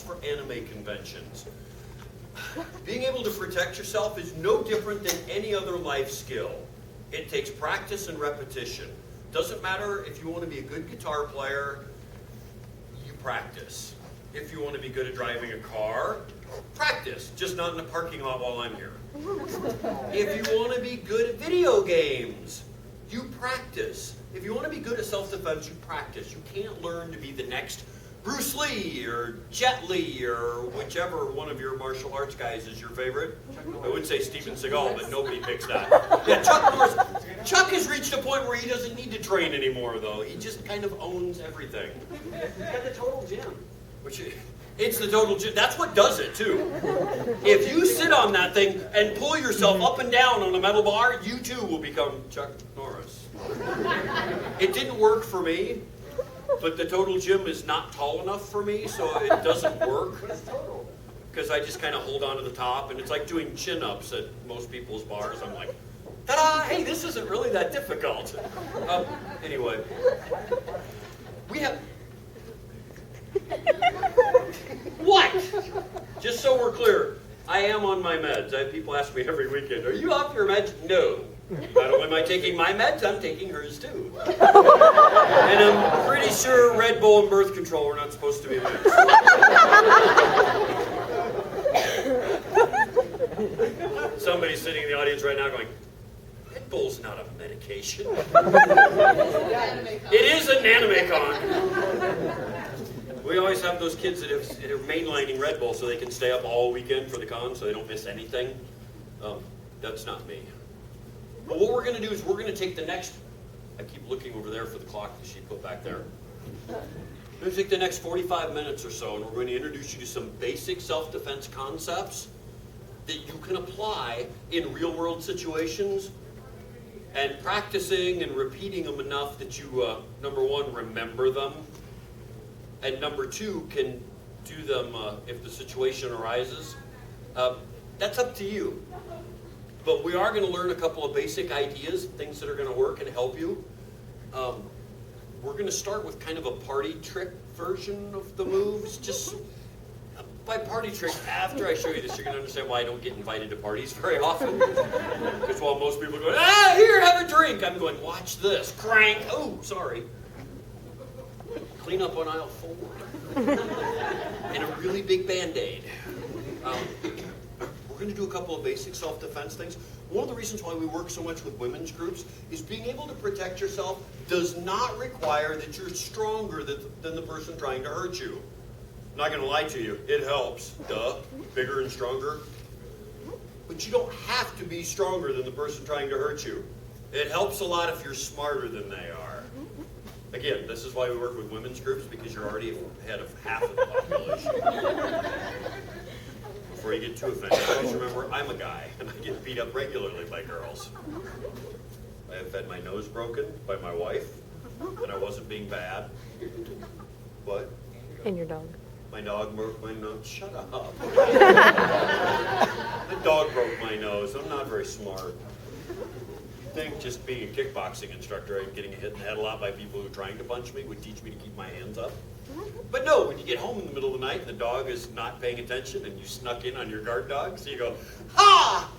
for anime conventions. Being able to protect yourself is no different than any other life skill. It takes practice and repetition. Doesn't matter if you want to be a good guitar player, you practice. If you want to be good at driving a car, practice, just not in the parking lot while I'm here. If you want to be good at video games, you practice. If you want to be good at self-defense, you practice. You can't learn to be the next Bruce Lee or Jet Li or whichever one of your martial arts guys is your favorite. I would say Steven Seagal, but nobody picks that. Yeah, Chuck Norris. Chuck has reached a point where he doesn't need to train anymore, though. He just kind of owns everything. He's got the total gym. It's the total gym. That's what does it, too. If you sit on that thing and pull yourself up and down on a metal bar, you too will become Chuck Norris. It didn't work for me, but the total gym is not tall enough for me, so it doesn't work. What is total? Because I just kind of hold on to the top, and it's like doing chin-ups at most people's bars. I'm like, ta-da! Hey, this isn't really that difficult. Anyway, we have... What? Just so we're clear, I am on my meds. I have people ask me every weekend, are you off your meds? No. Not only am I taking my meds, I'm taking hers too. And I'm pretty sure Red Bull and birth control are not supposed to be mixed. Somebody's sitting in the audience right now going, Red Bull's not a medication. It is an animecon. We always have those kids that are mainlining Red Bull so they can stay up all weekend for the con so they don't miss anything. That's not me. But what we're going to do is we're going to take the next, I keep looking over there for the clock that she put back there. We're going to take the next 45 minutes or so and we're going to introduce you to some basic self-defense concepts that you can apply in real-world situations and practicing and repeating them enough that you, number one, remember them, and number two, can do them if the situation arises. That's up to you. But we are going to learn a couple of basic ideas, things that are going to work and help you. We're going to start with kind of a party trick version of the moves. Just by party trick, after I show you this, you're going to understand why I don't get invited to parties very often. Because while most people are going, here, have a drink, I'm going, watch this, crank, oh, sorry. Clean up on aisle 4. And a really big Band-Aid. We're going to do a couple of basic self-defense things. One of the reasons why we work so much with women's groups is being able to protect yourself does not require that you're stronger than the person trying to hurt you. I'm not going to lie to you. It helps. Duh. Bigger and stronger. But you don't have to be stronger than the person trying to hurt you. It helps a lot if you're smarter than they are. Again, this is why we work with women's groups, because you're already ahead of half of the population. Before you get too offended, always remember, I'm a guy, and I get beat up regularly by girls. I have had my nose broken by my wife, and I wasn't being bad. What? And your dog. My dog broke my nose. Shut up. The dog broke my nose. I'm not very smart. I think just being a kickboxing instructor and getting hit in the head a lot by people who are trying to punch me would teach me to keep my hands up. But no, when you get home in the middle of the night and the dog is not paying attention and you snuck in on your guard dog, so you go, ha!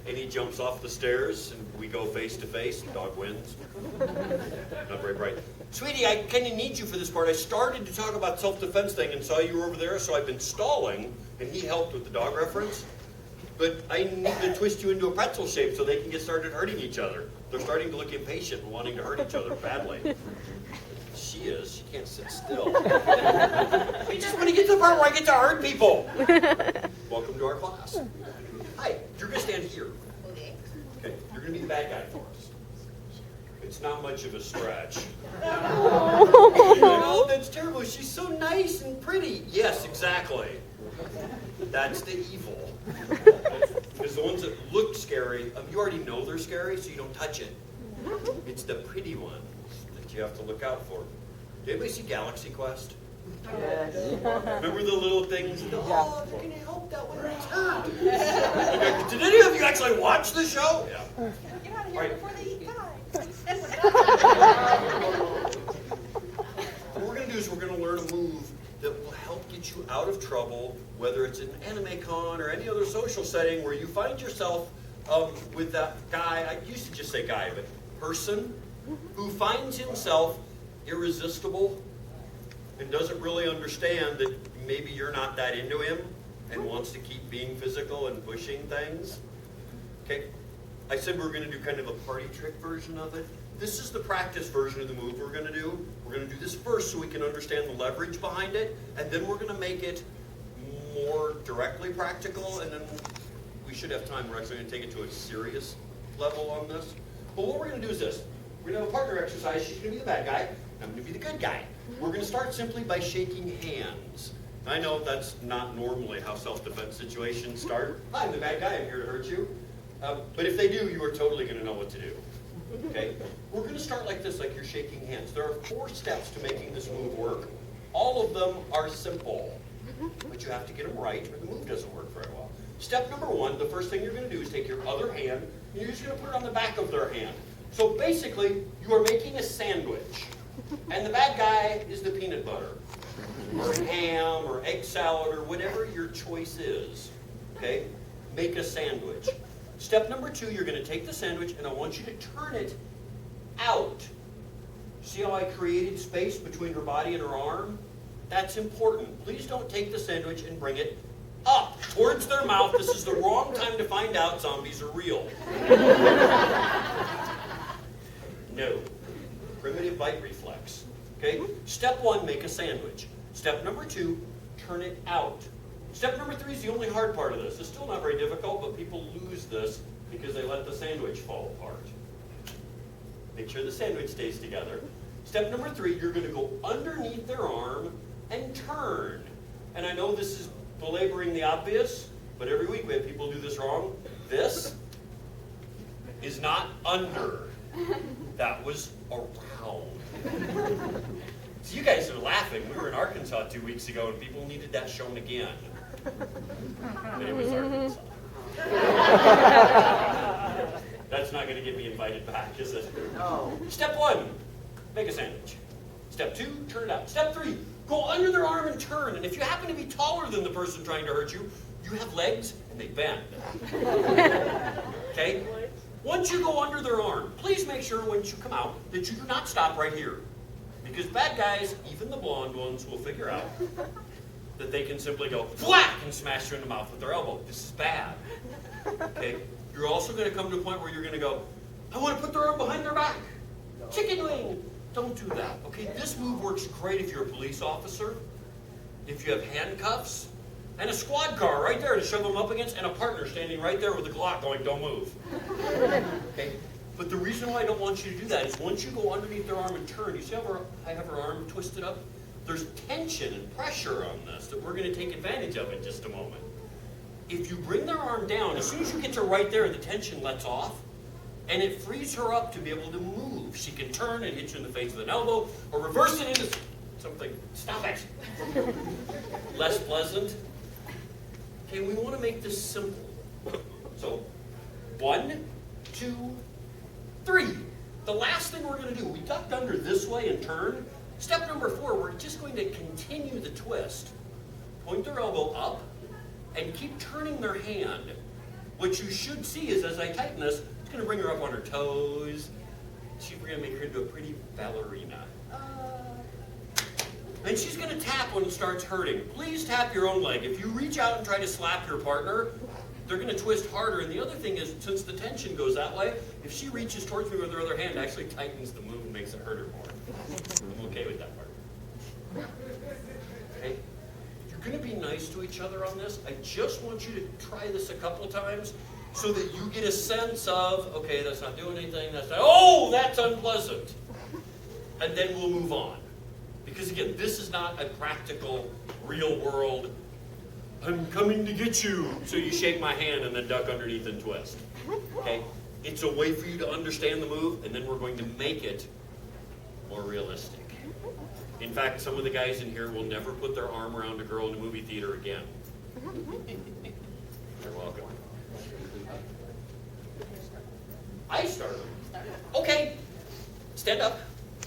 And he jumps off the stairs and we go face to face, the dog wins. Not very bright. Sweetie, I kind of need you for this part. I started to talk about self-defense thing and saw you were over there, so I've been stalling, and he helped with the dog reference. But I need to twist you into a pretzel shape so they can get started hurting each other. They're starting to look impatient and wanting to hurt each other badly. She is. She can't sit still. I just want to get to the part where I get to hurt people. Welcome to our class. Hi, you're going to stand here. Okay. You're going to be the bad guy for us. It's not much of a stretch. Oh, that's terrible. She's so nice and pretty. Yes, exactly. That's the evil. Because the ones that look scary, you already know they're scary, so you don't touch it. It's the pretty ones that you have to look out for. Did anybody see Galaxy Quest? Yes. Remember the little things? Oh, if you're going to help that one, it's hurt. Did any of you actually watch the show? Yeah. Get out of here before they eat pie. What we're going to do is we're going to learn a move that will help help get you out of trouble, whether it's an anime con or any other social setting where you find yourself with that guy, I used to just say guy, but person, who finds himself irresistible and doesn't really understand that maybe you're not that into him and wants to keep being physical and pushing things. Okay, I said we were going to do kind of a party trick version of it. This is the practice version of the move we're going to do. We're going to do this first so we can understand the leverage behind it, and then we're going to make it more directly practical, and then we should have time. We're actually going to take it to a serious level on this. But what we're going to do is this. We're going to have a partner exercise. She's going to be the bad guy. I'm going to be the good guy. We're going to start simply by shaking hands. I know that's not normally how self-defense situations start. I'm the bad guy. I'm here to hurt you. But if they do, you are totally going to know what to do. Okay? We're going to start like this, like you're shaking hands. There are 4 steps to making this move work. All of them are simple, but you have to get them right or the move doesn't work very well. Step number 1, the first thing you're going to do is take your other hand and you're just going to put it on the back of their hand. So basically, you are making a sandwich, and the bad guy is the peanut butter, or ham, or egg salad, or whatever your choice is. Okay? Make a sandwich. Step number 2, you're going to take the sandwich, and I want you to turn it out. See how I created space between her body and her arm? That's important. Please don't take the sandwich and bring it up towards their mouth. This is the wrong time to find out zombies are real. No. Primitive bite reflex. Okay? Step 1, make a sandwich. Step number 2, turn it out. Step number 3 is the only hard part of this. It's still not very difficult, but people lose this because they let the sandwich fall apart. Make sure the sandwich stays together. Step number 3, you're going to go underneath their arm and turn. And I know this is belaboring the obvious, but every week we have people do this wrong. This is not under. That was around. So you guys are laughing. We were in Arkansas 2 weeks ago and people needed that shown again. But it was Arkansas. That's not going to get me invited back, is it? No. Step 1, make a sandwich. Step 2, turn it out. Step 3, go under their arm and turn. And if you happen to be taller than the person trying to hurt you, you have legs and they bend. Okay? Once you go under their arm, please make sure once you come out that you do not stop right here. Because bad guys, even the blonde ones, will figure out that they can simply go whack and smash you in the mouth with their elbow. This is bad. Okay? You're also going to come to a point where you're going to go, I want to put their arm behind their back. Chicken wing. Don't do that. Okay, this move works great if you're a police officer, if you have handcuffs, and a squad car right there to shove them up against, and a partner standing right there with a Glock going, don't move. Okay? But the reason why I don't want you to do that is once you go underneath their arm and turn, you see how I have her arm twisted up? There's tension and pressure on this that we're going to take advantage of in just a moment. If you bring their arm down, as soon as you get to right there, the tension lets off, and it frees her up to be able to move. She can turn and hit you in the face with an elbow, or reverse it into something. Stop it. Less pleasant. Okay, we want to make this simple. So, 1, 2, 3. The last thing we're going to do, we ducked under this way and turn. Step number 4, we're just going to continue the twist. Point their elbow up and keep turning their hand. What you should see is as I tighten this, it's going to bring her up on her toes. She's going to make her into a pretty ballerina. And she's going to tap when it starts hurting. Please tap your own leg. If you reach out and try to slap your partner, they're going to twist harder. And the other thing is, since the tension goes that way, if she reaches towards me with her other hand, it actually tightens the move and makes it hurt her more. I'm okay with that part. Okay? You're going to be nice to each other on this. I just want you to try this a couple times so that you get a sense of, okay, that's not doing anything, that's not, oh, that's unpleasant. And then we'll move on. Because again, this is not a practical, real world, I'm coming to get you, so you shake my hand and then duck underneath and twist. Okay? It's a way for you to understand the move, and then we're going to make it more realistic. In fact, some of the guys in here will never put their arm around a girl in a movie theater again. You're welcome. I started. Okay. Stand up.